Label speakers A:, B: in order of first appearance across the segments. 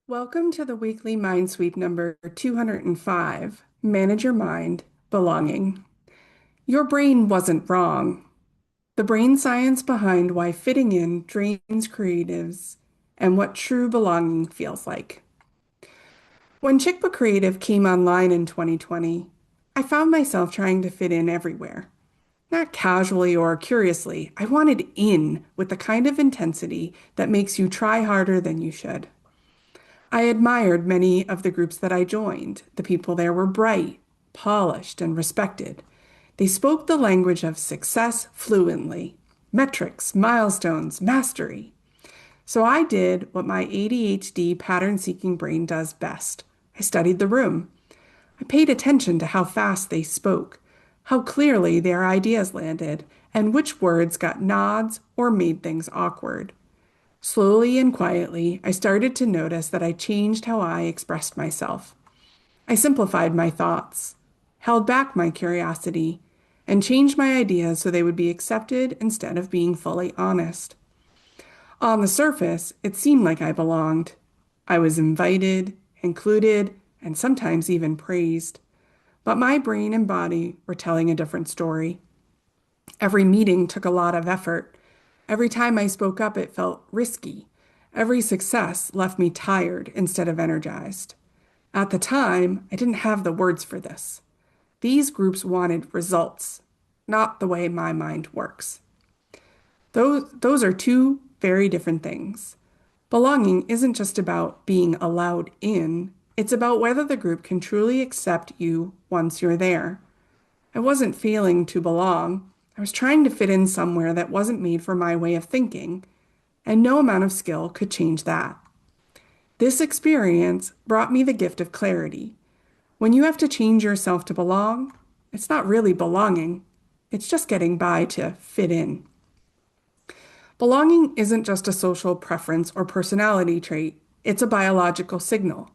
A: Welcome to the Weekly MindSweep number 205, Manage Your Mind, Belonging. Your brain wasn't wrong. The brain science behind why fitting in drains creatives and what true belonging feels like. When Chickbook Creative came online in 2020, I found myself trying to fit in everywhere. Not casually or curiously, I wanted in with the kind of intensity that makes you try harder than you should. I admired many of the groups that I joined. The people there were bright, polished, and respected. They spoke the language of success fluently, metrics, milestones, mastery. So I did what my ADHD pattern-seeking brain does best. I studied the room. I paid attention to how fast they spoke, how clearly their ideas landed, and which words got nods or made things awkward. Slowly and quietly, I started to notice that I changed how I expressed myself. I simplified my thoughts, held back my curiosity, and changed my ideas so they would be accepted instead of being fully honest. On the surface, it seemed like I belonged. I was invited, included, and sometimes even praised. But my brain and body were telling a different story. Every meeting took a lot of effort. Every time I spoke up, it felt risky. Every success left me tired instead of energized. At the time, I didn't have the words for this. These groups wanted results, not the way my mind works. Those are two very different things. Belonging isn't just about being allowed in, it's about whether the group can truly accept you once you're there. I wasn't failing to belong. I was trying to fit in somewhere that wasn't made for my way of thinking, and no amount of skill could change that. This experience brought me the gift of clarity. When you have to change yourself to belong, it's not really belonging, it's just getting by to fit in. Belonging isn't just a social preference or personality trait, it's a biological signal.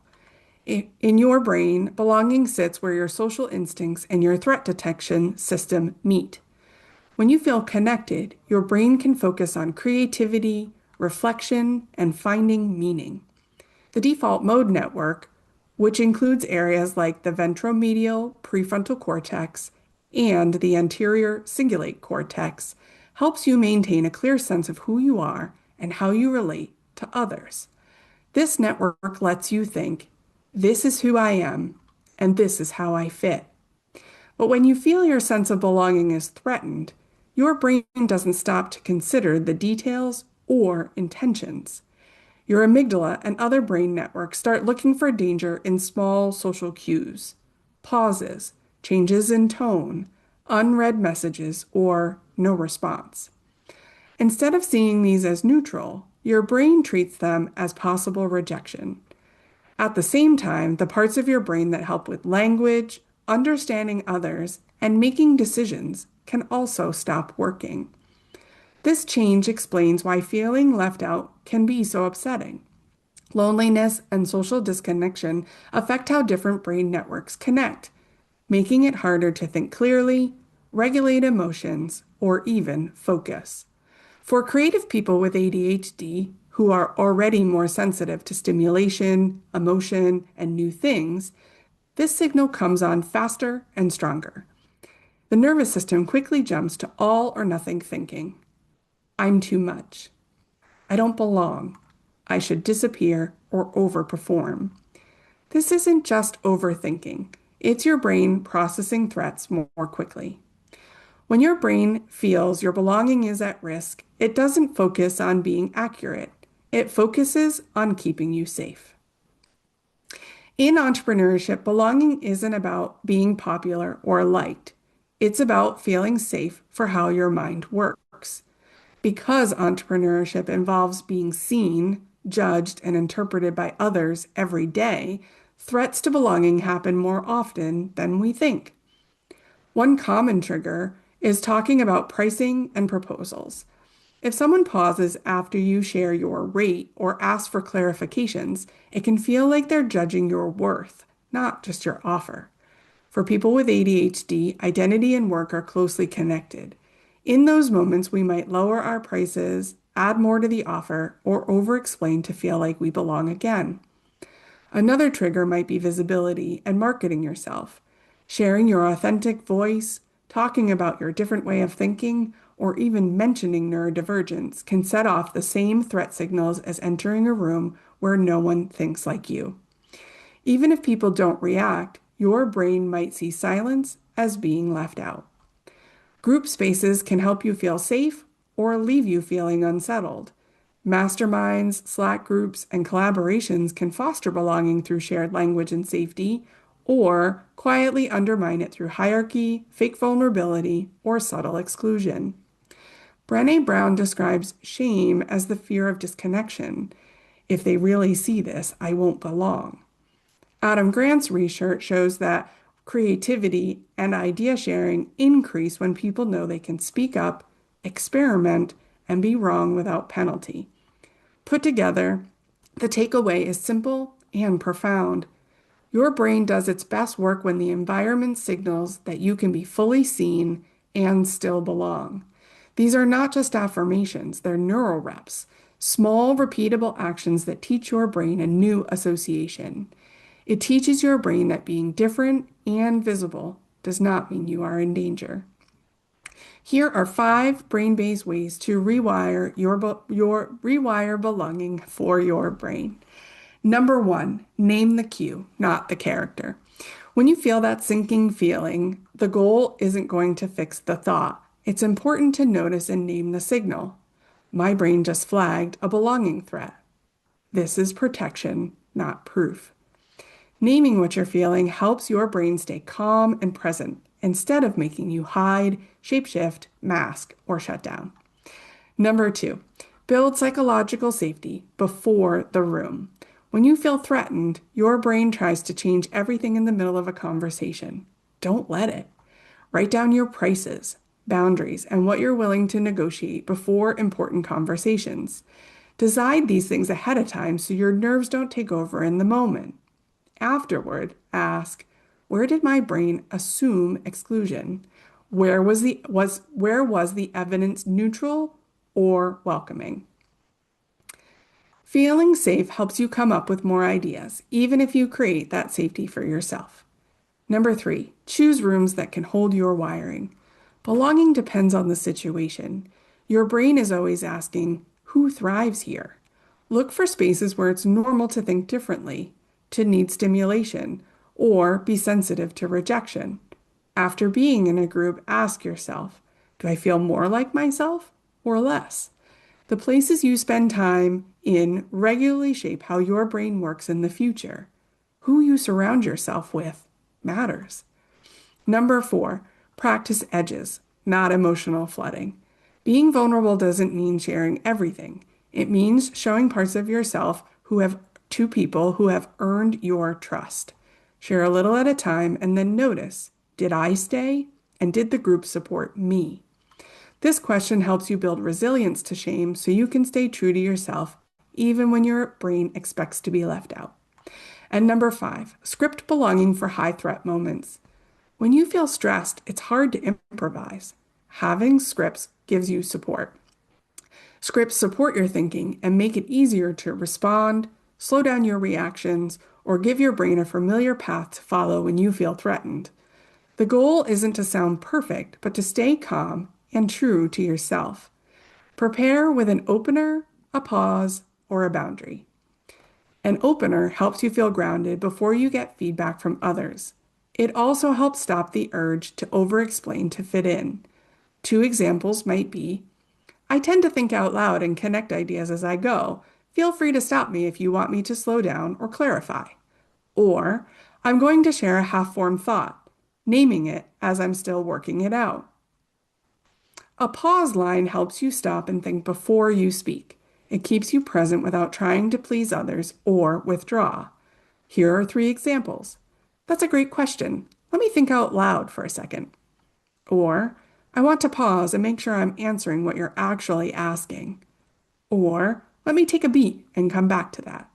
A: In your brain, belonging sits where your social instincts and your threat detection system meet. When you feel connected, your brain can focus on creativity, reflection, and finding meaning. The default mode network, which includes areas like the ventromedial prefrontal cortex and the anterior cingulate cortex, helps you maintain a clear sense of who you are and how you relate to others. This network lets you think, this is who I am, and this is how I fit. But when you feel your sense of belonging is threatened, your brain doesn't stop to consider the details or intentions. Your amygdala and other brain networks start looking for danger in small social cues, pauses, changes in tone, unread messages, or no response. Instead of seeing these as neutral, your brain treats them as possible rejection. At the same time, the parts of your brain that help with language, understanding others, and making decisions can also stop working. This change explains why feeling left out can be so upsetting. Loneliness and social disconnection affect how different brain networks connect, making it harder to think clearly, regulate emotions, or even focus. For creative people with ADHD, who are already more sensitive to stimulation, emotion, and new things, this signal comes on faster and stronger. The nervous system quickly jumps to all or nothing thinking. I'm too much. I don't belong. I should disappear or overperform. This isn't just overthinking. It's your brain processing threats more quickly. When your brain feels your belonging is at risk, it doesn't focus on being accurate. It focuses on keeping you safe. In entrepreneurship, belonging isn't about being popular or liked. It's about feeling safe for how your mind works. Because entrepreneurship involves being seen, judged, and interpreted by others every day, threats to belonging happen more often than we think. One common trigger is talking about pricing and proposals. If someone pauses after you share your rate or asks for clarifications, it can feel like they're judging your worth, not just your offer. For people with ADHD, identity and work are closely connected. In those moments, we might lower our prices, add more to the offer, or over-explain to feel like we belong again. Another trigger might be visibility and marketing yourself. Sharing your authentic voice, talking about your different way of thinking, or even mentioning neurodivergence can set off the same threat signals as entering a room where no one thinks like you. Even if people don't react, your brain might see silence as being left out. Group spaces can help you feel safe or leave you feeling unsettled. Masterminds, Slack groups, and collaborations can foster belonging through shared language and safety, or quietly undermine it through hierarchy, fake vulnerability, or subtle exclusion. Brené Brown describes shame as the fear of disconnection. If they really see this, I won't belong. Adam Grant's research shows that creativity and idea sharing increase when people know they can speak up, experiment, and be wrong without penalty. Put together, the takeaway is simple and profound. Your brain does its best work when the environment signals that you can be fully seen and still belong. These are not just affirmations, they're neural reps, small, repeatable actions that teach your brain a new association. It teaches your brain that being different and visible does not mean you are in danger. Here are 5 brain-based ways to rewire rewire belonging for your brain. Number 1, name the cue, not the character. When you feel that sinking feeling, the goal isn't going to fix the thought. It's important to notice and name the signal. My brain just flagged a belonging threat. This is protection, not proof. Naming what you're feeling helps your brain stay calm and present instead of making you hide, shapeshift, mask, or shut down. Number 2, build psychological safety before the room. When you feel threatened, your brain tries to change everything in the middle of a conversation. Don't let it. Write down your prices, boundaries, and what you're willing to negotiate before important conversations. Decide these things ahead of time so your nerves don't take over in the moment. Afterward, ask, where did my brain assume exclusion? Where was the evidence neutral or welcoming? Feeling safe helps you come up with more ideas, even if you create that safety for yourself. Number 3, choose rooms that can hold your wiring. Belonging depends on the situation. Your brain is always asking, who thrives here? Look for spaces where it's normal to think differently, to need stimulation, or be sensitive to rejection. After being in a group, ask yourself, do I feel more like myself or less? The places you spend time in regularly shape how your brain works in the future. Who you surround yourself with matters. Number 4, practice edges, not emotional flooding. Being vulnerable doesn't mean sharing everything. It means showing parts of yourself to people who have earned your trust. Share a little at a time and then notice, did I stay? And did the group support me? This question helps you build resilience to shame so you can stay true to yourself even when your brain expects to be left out. And number 5, script belonging for high threat moments. When you feel stressed, it's hard to improvise. Having scripts gives you support. Scripts support your thinking and make it easier to respond, slow down your reactions, or give your brain a familiar path to follow when you feel threatened. The goal isn't to sound perfect, but to stay calm and true to yourself. Prepare with an opener, a pause, or a boundary. An opener helps you feel grounded before you get feedback from others. It also helps stop the urge to over-explain to fit in. 2 examples might be, I tend to think out loud and connect ideas as I go. Feel free to stop me if you want me to slow down or clarify. Or, I'm going to share a half-formed thought, naming it as I'm still working it out. A pause line helps you stop and think before you speak. It keeps you present without trying to please others or withdraw. Here are 3 examples. That's a great question. Let me think out loud for a second. Or, I want to pause and make sure I'm answering what you're actually asking. Or, let me take a beat and come back to that.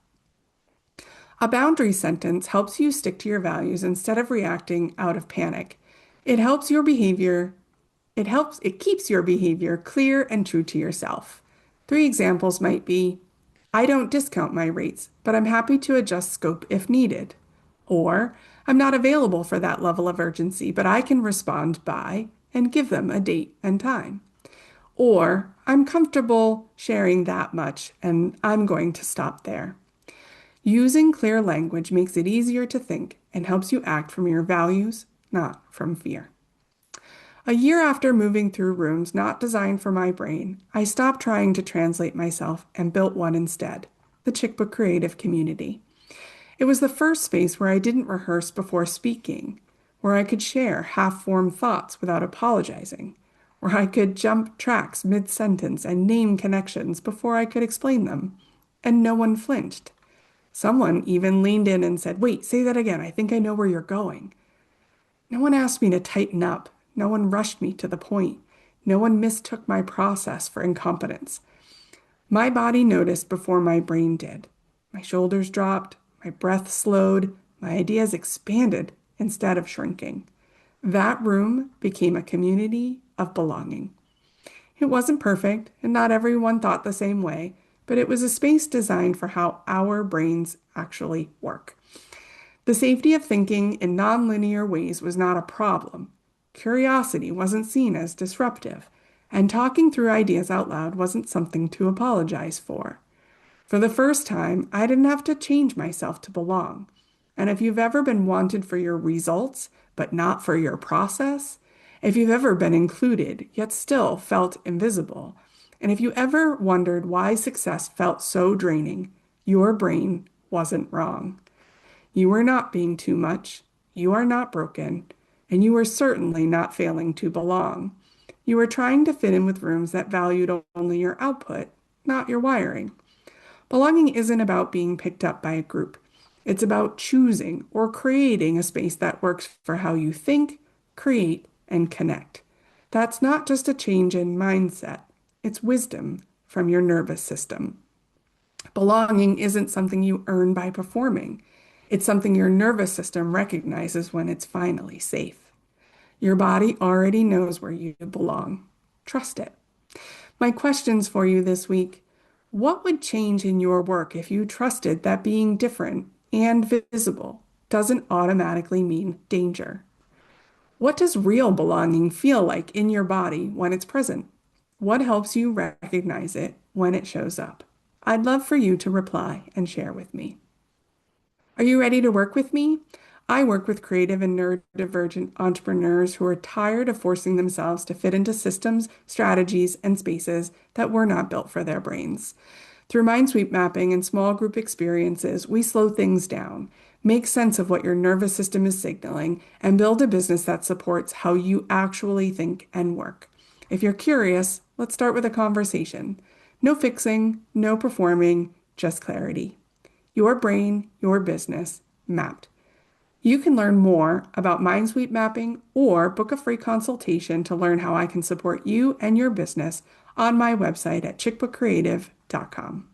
A: A boundary sentence helps you stick to your values instead of reacting out of panic. It keeps your behavior clear and true to yourself. 3 examples might be, I don't discount my rates, but I'm happy to adjust scope if needed. Or, I'm not available for that level of urgency, but I can respond by and give them a date and time. Or, I'm comfortable sharing that much and I'm going to stop there. Using clear language makes it easier to think and helps you act from your values, not from fear. A year after moving through rooms not designed for my brain, I stopped trying to translate myself and built one instead, the Chickbook Creative Community. It was the first space where I didn't rehearse before speaking, where I could share half-formed thoughts without apologizing, where I could jump tracks mid-sentence and name connections before I could explain them. And no one flinched. Someone even leaned in and said, "Wait, say that again. I think I know where you're going." No one asked me to tighten up. No one rushed me to the point. No one mistook my process for incompetence. My body noticed before my brain did. My shoulders dropped, my breath slowed, my ideas expanded instead of shrinking. That room became a community of belonging. It wasn't perfect, and not everyone thought the same way, but it was a space designed for how our brains actually work. The safety of thinking in nonlinear ways was not a problem. Curiosity wasn't seen as disruptive, and talking through ideas out loud wasn't something to apologize for. For the first time, I didn't have to change myself to belong. And if you've ever been wanted for your results, but not for your process, if you've ever been included, yet still felt invisible, and if you ever wondered why success felt so draining, your brain wasn't wrong. You are not being too much, you are not broken, and you are certainly not failing to belong. You are trying to fit in with rooms that valued only your output, not your wiring. Belonging isn't about being picked up by a group. It's about choosing or creating a space that works for how you think, create, and connect. That's not just a change in mindset, it's wisdom from your nervous system. Belonging isn't something you earn by performing. It's something your nervous system recognizes when it's finally safe. Your body already knows where you belong. Trust it. My questions for you this week: what would change in your work if you trusted that being different and visible doesn't automatically mean danger? What does real belonging feel like in your body when it's present? What helps you recognize it when it shows up? I'd love for you to reply and share with me. Are you ready to work with me? I work with creative and neurodivergent entrepreneurs who are tired of forcing themselves to fit into systems, strategies, and spaces that were not built for their brains. Through MindSweep mapping and small group experiences, we slow things down, make sense of what your nervous system is signaling, and build a business that supports how you actually think and work. If you're curious, let's start with a conversation. No fixing, no performing, just clarity. Your brain, your business, mapped. You can learn more about MindSweep mapping or book a free consultation to learn how I can support you and your business on my website at chickbookcreative.com.